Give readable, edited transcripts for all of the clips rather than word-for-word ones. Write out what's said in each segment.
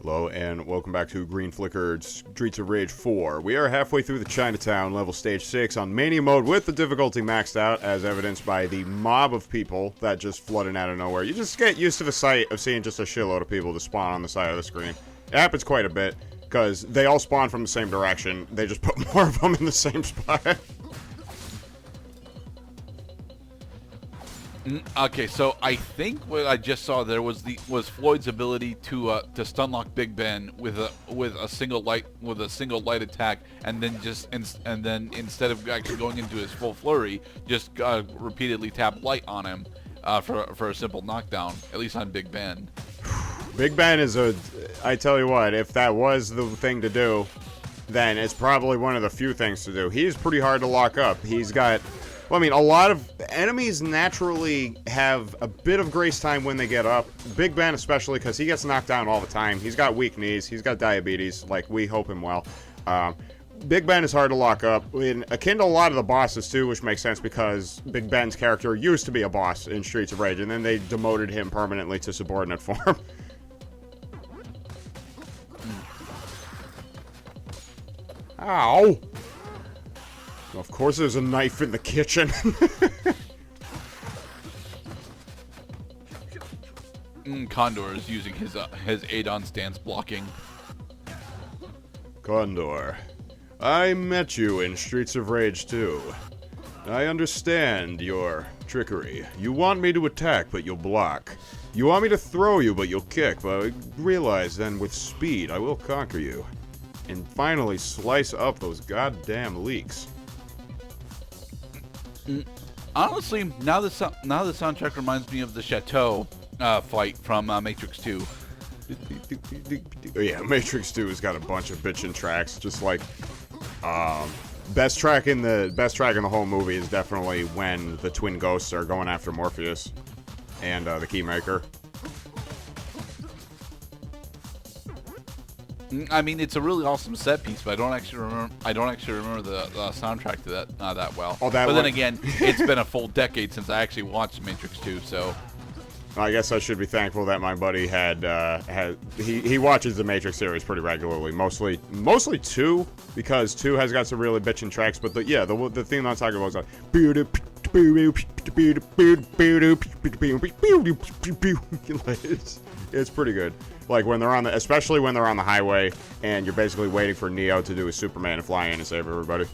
Hello and welcome back to Green Flickered Streets of Rage 4. We are halfway through the Chinatown level stage 6 on Mania mode with the difficulty maxed out, as evidenced by the mob of people that just flooded out of nowhere. You just get used to the sight of seeing just a shitload of people to spawn on the side of the screen. It happens quite a bit, because they all spawn from the same direction. They just put more of them in the same spot. Okay, so I think what I just saw there was Floyd's ability to stun lock Big Ben with a single light attack, and then instead of actually going into his full flurry, just repeatedly tap light on him for a simple knockdown, at least on Big Ben. Big Ben is I tell you what, if that was the thing to do, then it's probably one of the few things to do. He's pretty hard to lock up. He's got, well, I mean, a lot of enemies naturally have a bit of grace time when they get up. Big Ben especially, because he gets knocked down all the time. He's got weak knees. He's got diabetes. Like, we hope him well. Big Ben is hard to lock up, akin to a lot of the bosses too, which makes sense because Big Ben's character used to be a boss in Streets of Rage, and then they demoted him permanently to subordinate form. Ow! Of course there's a knife in the kitchen. Condor is using his aid-on stance blocking. Condor, I met you in Streets of Rage 2. I understand your trickery. You want me to attack, but you'll block. You want me to throw you, but you'll kick. But I realize then with speed, I will conquer you. And finally slice up those goddamn leaks. Honestly, now the soundtrack reminds me of the Chateau fight from Matrix 2. Yeah, Matrix 2 has got a bunch of bitchin' tracks. Just like, best track in the whole movie is definitely when the twin ghosts are going after Morpheus and the Keymaker. I mean, it's a really awesome set piece, but I don't actually remember the soundtrack to that well. Oh, that but one. Then again, it's been a full decade since I actually watched Matrix 2, so. I guess I should be thankful that my buddy he watches the Matrix series pretty regularly, mostly 2, because 2 has got some really bitchin' tracks. But the theme I'm talking about is like, it's pretty good. Like when they're especially when they're on the highway and you're basically waiting for Neo to do his Superman and fly in and save everybody.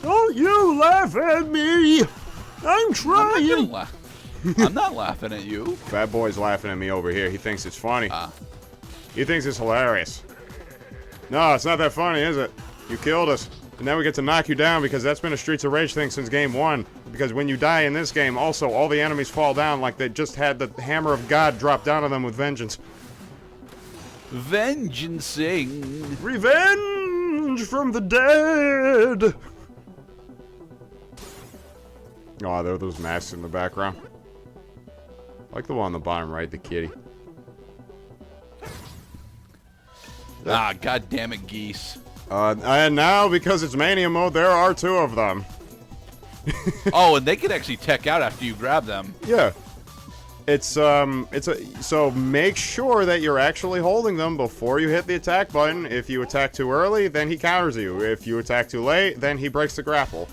Don't you laugh at me! I'm trying! I'm not laughing at you. Fat boy's laughing at me over here. He thinks it's funny. He thinks it's hilarious. No, it's not that funny, is it? You killed us. And now we get to knock you down because that's been a Streets of Rage thing since game 1. Because when you die in this game, also, all the enemies fall down like they just had the hammer of God drop down on them with vengeance. Vengeancing. Revenge from the dead! Oh, there are those masks in the background. I like the one on the bottom right, the kitty. Ah, god damn it, geese. And now, because it's Mania mode, there are 2 of them. Oh, and they can actually tech out after you grab them. Yeah. So make sure that you're actually holding them before you hit the attack button. If you attack too early, then he counters you. If you attack too late, then he breaks the grapple.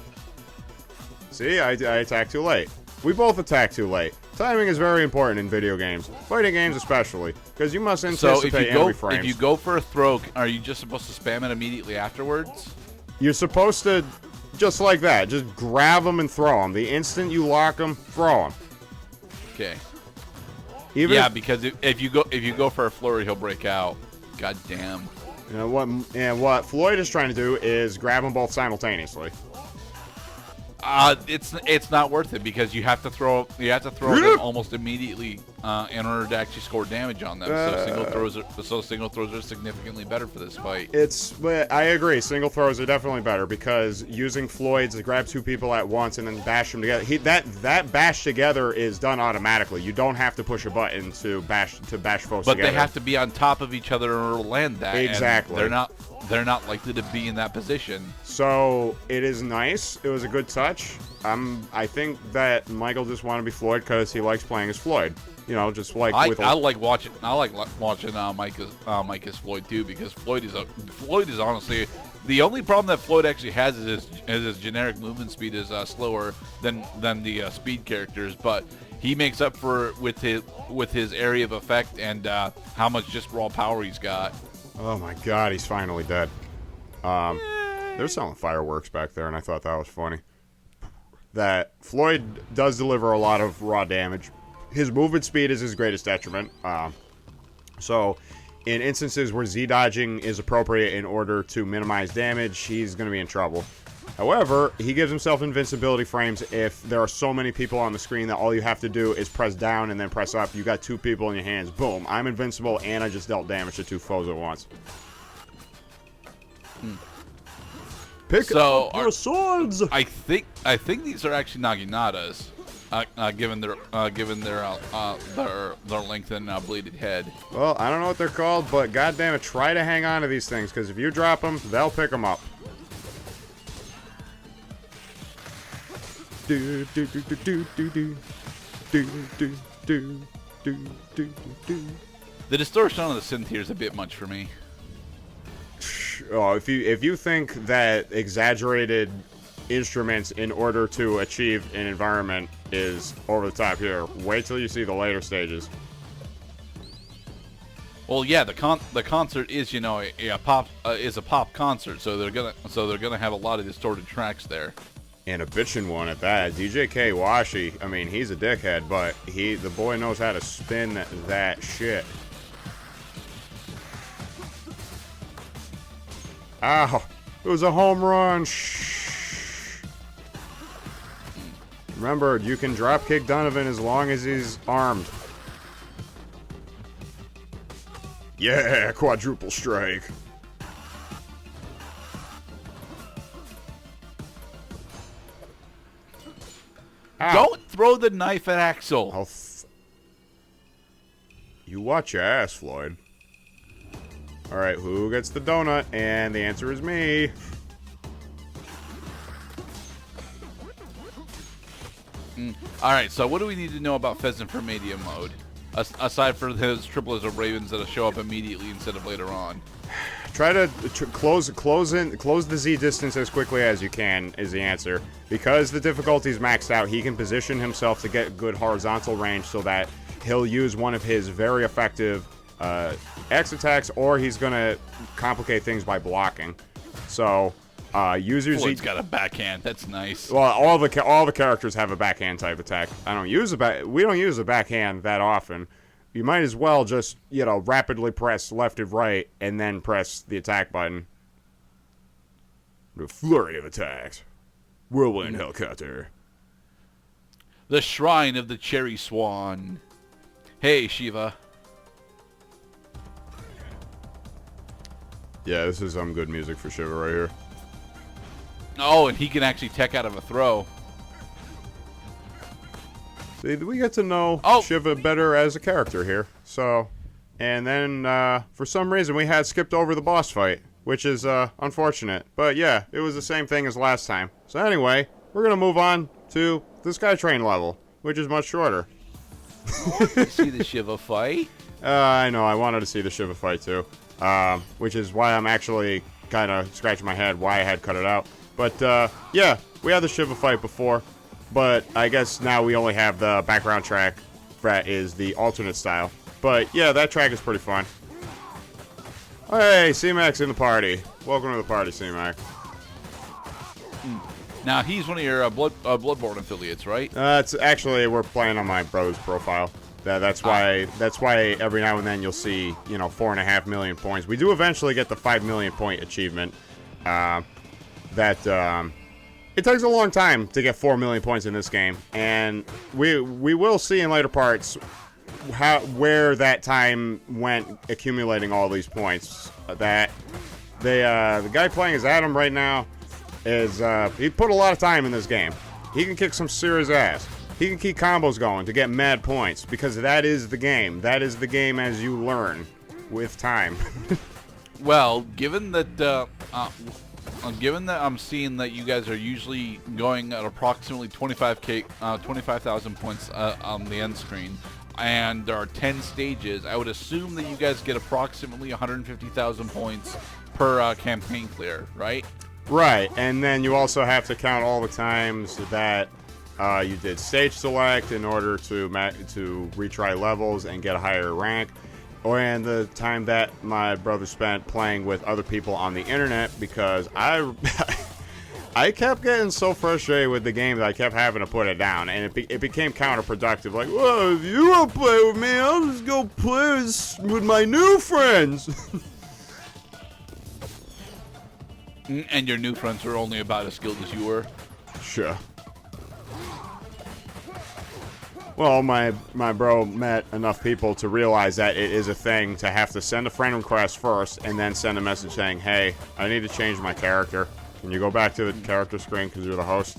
See, I attack too late. We both attack too late. Timing is very important in video games, fighting games especially, because you must anticipate enemy frames. If you go for a throw, are you just supposed to spam it immediately afterwards? You're supposed to, just like that, just grab them and throw them. The instant you lock them, throw them. Okay. Because if you go for a flurry, he'll break out. God damn. You know what Floyd is trying to do is grab them both simultaneously. It's not worth it because you have to throw them almost immediately in order to actually score damage on them. So single throws are significantly better for this fight. I agree. Single throws are definitely better because using Floyd's to grab 2 people at once and then bash them together. That bash together is done automatically. You don't have to push a button to bash folks together. But they have to be on top of each other in order to land that. Exactly. And they're not likely to be in that position. So it is nice. It was a good touch. I think that Michael just wanted to be Floyd because he likes playing as Floyd. You know, just like I like watching Mike as Floyd too, because Floyd is honestly the only problem that Floyd actually has is his generic movement speed is slower than the speed characters, but he makes up for with his area of effect and how much just raw power he's got. Oh my God, he's finally dead. They're selling fireworks back there, and I thought that was funny. That Floyd does deliver a lot of raw damage. His movement speed is his greatest detriment. So, in instances where Z-dodging is appropriate in order to minimize damage, he's going to be in trouble. However, he gives himself invincibility frames if there are so many people on the screen that all you have to do is press down and then press up. You got 2 people in your hands. Boom. I'm invincible, and I just dealt damage to 2 foes at once. Pick up your swords! I think these are actually Naginatas, given their length and bleeded head. Well, I don't know what they're called, but goddammit, try to hang on to these things, because if you drop them, they'll pick them up. Do do do do do do do do do do do do do. The distortion on the synth here is a bit much for me. Oh, if you think that exaggerated instruments in order to achieve an environment is over the top here, wait till you see the later stages. Well, yeah, the concert is a pop concert, so they're gonna have a lot of distorted tracks there. And a bitchin' one at that. DJ Washi, I mean, he's a dickhead, but the boy knows how to spin that shit. Ow! It was a home run! Shh. Remember, you can drop kick Donovan as long as he's armed. Yeah, quadruple strike. Ow. Don't throw the knife at Axel. You watch your ass, Floyd. Alright, who gets the donut? And the answer is me. Alright, so what do we need to know about Pheasant for Mania mode? Aside from those triplets of ravens that'll show up immediately instead of later on. Try to close the Z distance as quickly as you can is the answer. Because the difficulty is maxed out, he can position himself to get good horizontal range so that he'll use one of his very effective X attacks, or he's gonna complicate things by blocking. So, users. Floyd's got a backhand. That's nice. Well, all the characters have a backhand type attack. We don't use the backhand that often. You might as well just rapidly press left and right, and then press the attack button. The flurry of attacks. Whirlwind helicopter. The Shrine of the Cherry Swan. Hey, Shiva. Yeah, this is some good music for Shiva right here. Oh, and he can actually tech out of a throw. See, we get to know Shiva better as a character here. So, and then for some reason we had skipped over the boss fight, which is unfortunate. But yeah, it was the same thing as last time. So anyway, we're gonna move on to the Skytrain level, which is much shorter. See the Shiva fight? I know, I wanted to see the Shiva fight too. Which is why I'm actually kind of scratching my head why I had cut it out. But yeah, we had the Shiva fight before, but I guess now we only have the background track that is the alternate style. But yeah, that track is pretty fun. Hey, C-Mac's in the party. Welcome to the party, C-Mac. Now, he's one of your Bloodborne affiliates, right? It's actually, we're playing on my brother's profile. That's why every now and then you'll see, 4.5 million points. We do eventually get the 5 million point achievement. It takes a long time to get 4 million points in this game, and we will see in later parts where that time went accumulating all these points. The guy playing as Adam right now is he put a lot of time in this game. He can kick some serious ass. He can keep combos going to get mad points, because that is the game. That is the game as you learn with time. Well, given that given that I'm seeing that you guys are usually going at approximately 25,000 points on the end screen, and there are 10 stages, I would assume that you guys get approximately 150,000 points per campaign clear, right? Right, and then you also have to count all the times that you did stage select in order to retry levels and get a higher rank, and the time that my brother spent playing with other people on the internet, because I kept getting so frustrated with the game that I kept having to put it down, and it became counterproductive. Like, well, if you want to play with me, I'll just go play with my new friends. And your new friends were only about as skilled as you were? Sure. Well, my bro met enough people to realize that it is a thing to have to send a friend request first and then send a message saying, hey, I need to change my character. Can you go back to the character screen because you're the host?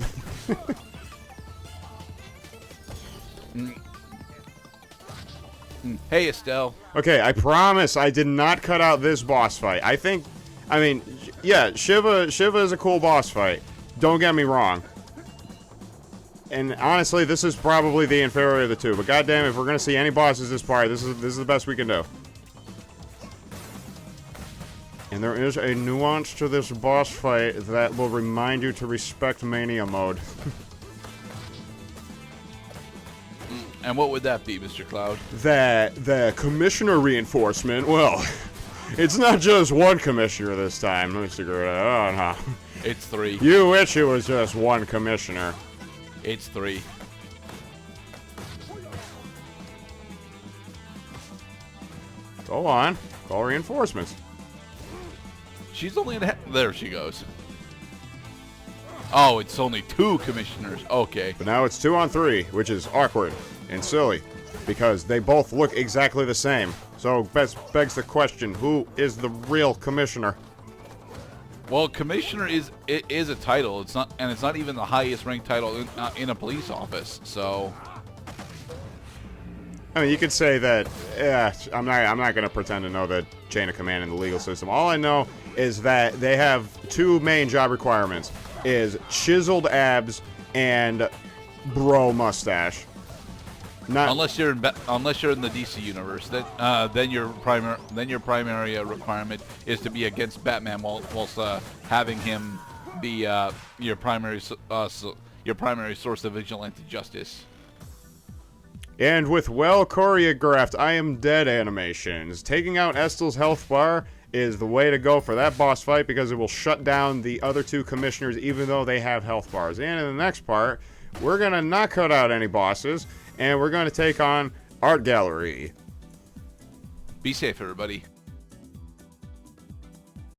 Hey, Estelle. Okay, I promise I did not cut out this boss fight. I mean, yeah, Shiva is a cool boss fight. Don't get me wrong. And honestly, this is probably the inferior of the two. But goddamn, if we're gonna see any bosses this part, this is the best we can do. And there is a nuance to this boss fight that will remind you to respect Mania mode. And what would that be, Mr. Cloud? That the commissioner reinforcement, well, it's not just one commissioner this time, Mr. Gruda. Oh, no. It's 3. You wish it was just one commissioner. It's 3. Go on. Call reinforcements. She's only in there she goes. Oh, it's only 2 commissioners. Okay. But now it's 2 on 3, which is awkward and silly, because they both look exactly the same. So begs the question, who is the real commissioner? Well, commissioner is a title. It's not, and it's not even the highest ranked title in a police office. So, I mean, you could say that. Yeah, I'm not going to pretend to know the chain of command in the legal system. All I know is that they have 2 main job requirements: is chiseled abs and bro mustache. Not unless you're in the DC universe, then your primary requirement is to be against Batman whilst having him be your primary source of vigilante justice. And with well choreographed I am dead animations, taking out Estel's health bar is the way to go for that boss fight, because it will shut down the other 2 commissioners even though they have health bars. And in the next part, we're going to not cut out any bosses, and we're going to take on Art Gallery. Be safe, everybody.